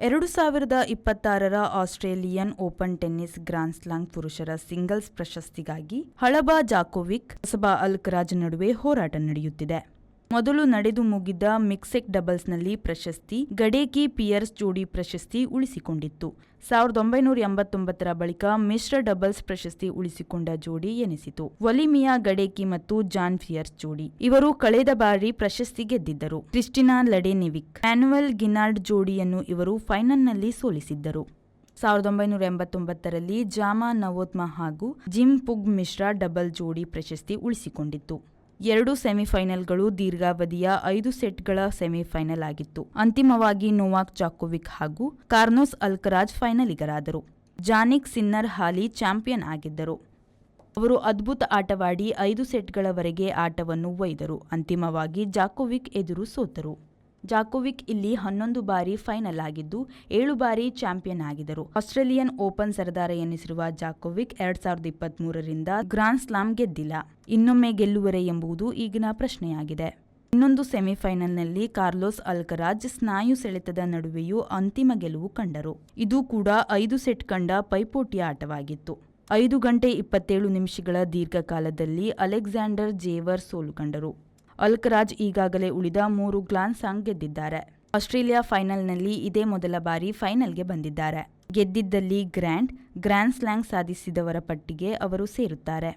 2026ರ Australian open tennis grand slam ಪುರುಷರ singles ಪ್ರಶಸ್ತಿಗಾಗಿ ಹಳಬಾ ಜಾಕೋವಿಕ್, ಹೊಸಬಾ ಅಲ್ಕರಾಜ್ ನಡುವೆ ಹೋರಾಟ ನಡೆಯುತ್ತಿದೆ. ಮೊದಲು ನಡೆದು ಮುಗಿದ ಮಿಕ್ಸೆಡ್ ಡಬಲ್ಸ್ನಲ್ಲಿ ಪ್ರಶಸ್ತಿ ಗಡೇಕಿ ಪಿಯರ್ಸ್ ಜೋಡಿ ಪ್ರಶಸ್ತಿ ಉಳಿಸಿಕೊಂಡಿತ್ತು. 1989ರ ಬಳಿಕ ಮಿಶ್ರ ಡಬಲ್ಸ್ ಪ್ರಶಸ್ತಿ ಉಳಿಸಿಕೊಂಡ ಜೋಡಿ ಎನಿಸಿತು. ಒಲಿಮಿಯಾ ಗಡೇಕಿ ಮತ್ತು ಜಾನ್ ಪಿಯರ್ಸ್ ಜೋಡಿ. ಇವರು ಕಳೆದ ಬಾರಿ ಪ್ರಶಸ್ತಿ ಗೆದ್ದಿದ್ದರು. ಕ್ರಿಸ್ಟಿನಾ ಲೆಡೆನೆವಿಕ್, ಮ್ಯಾನುಯೆಲ್ ಗಿನಾರ್ಡ್ ಜೋಡಿಯನ್ನು ಇವರು ಫೈನಲ್ನಲ್ಲಿ ಸೋಲಿಸಿದ್ದರು. 1989ರಲ್ಲಿ ಜಾಮಾ ನವೋತ್ಮ ಹಾಗೂ ಜಿಮ್ ಪುಗ್ ಮಿಶ್ರ ಡಬಲ್ ಜೋಡಿ ಪ್ರಶಸ್ತಿ ಉಳಿಸಿಕೊಂಡಿತ್ತು. 2 ಸೆಮಿಫೈನಲ್ಗಳು ದೀರ್ಘಾವಧಿಯ 5 ಸೆಟ್ಗಳ ಸೆಮಿಫೈನಲ್ ಆಗಿತ್ತು. ಅಂತಿಮವಾಗಿ ನೊವಾಕ್ ಜಾಕೋವಿಕ್ ಹಾಗೂ ಕಾರ್ಲೋಸ್ ಅಲ್ಕರಾಜ್ ಫೈನಲಿಗರಾದರು. ಜಾನಿಕ್ ಸಿನ್ನರ್ ಹಾಲಿ ಚಾಂಪಿಯನ್ ಆಗಿದ್ದರು. ಅವರು ಅದ್ಭುತ ಆಟವಾಡಿ 5 ಸೆಟ್ಗಳವರೆಗೆ ಆಟವನ್ನು ಒಯ್ದರು. ಅಂತಿಮವಾಗಿ ಜಾಕೋವಿಕ್ ಎದುರು ಸೋತರು. ಜಾಕೋವಿಕ್ ಇಲ್ಲಿ 11 ಬಾರಿ ಫೈನಲ್ ಆಗಿದ್ದು 7 ಬಾರಿ ಚಾಂಪಿಯನ್ ಆಗಿದ್ದರು. ಆಸ್ಟ್ರೇಲಿಯನ್ ಓಪನ್ ಸರದಾರ ಎನಿಸಿರುವ ಜಾಕೋವಿಕ್ 2023ರಿಂದ ಗ್ರಾಂಡ್ ಸ್ಲಾಮ್ ಗೆದ್ದಿಲ್ಲ. ಇನ್ನೊಮ್ಮೆ ಗೆಲ್ಲುವರೇ ಎಂಬುದು ಈಗಿನ ಪ್ರಶ್ನೆಯಾಗಿದೆ. ಇನ್ನೊಂದು ಸೆಮಿಫೈನಲ್ನಲ್ಲಿ ಕಾರ್ಲೋಸ್ ಅಲ್ಕರಾಜ್ ಸ್ನಾಯು ಸೆಳೆತದ ನಡುವೆಯೂ ಅಂತಿಮ ಗೆಲುವು ಕಂಡರು. ಇದು ಕೂಡ 5 ಸೆಟ್ ಕಂಡ ಪೈಪೋಟಿಯ ಆಟವಾಗಿತ್ತು. 5 ಗಂಟೆ 27 ನಿಮಿಷಗಳ ದೀರ್ಘಕಾಲದಲ್ಲಿ ಅಲೆಕ್ಸಾಂಡರ್ ಜೇವರ್ ಸೋಲು ಕಂಡರು. ಅಲ್ಕರಾಜ್ ಈಗಾಗಲೇ ಉಳಿದ 3 ಗ್ರ್ಯಾಂಡ್ ಸ್ಲಾಮ್ ಗೆದ್ದಿದ್ದಾರೆ. ಆಸ್ಟ್ರೇಲಿಯಾ ಫೈನಲ್ನಲ್ಲಿ ಇದೇ ಮೊದಲ ಬಾರಿ ಫೈನಲ್ಗೆ ಬಂದಿದ್ದಾರೆ. ಗೆದ್ದಿದ್ದಲ್ಲಿ ಗ್ರ್ಯಾಂಡ್ ಸ್ಲಾಮ್ ಸಾಧಿಸಿದವರ ಪಟ್ಟಿಗೆ ಅವರು ಸೇರುತ್ತಾರೆ.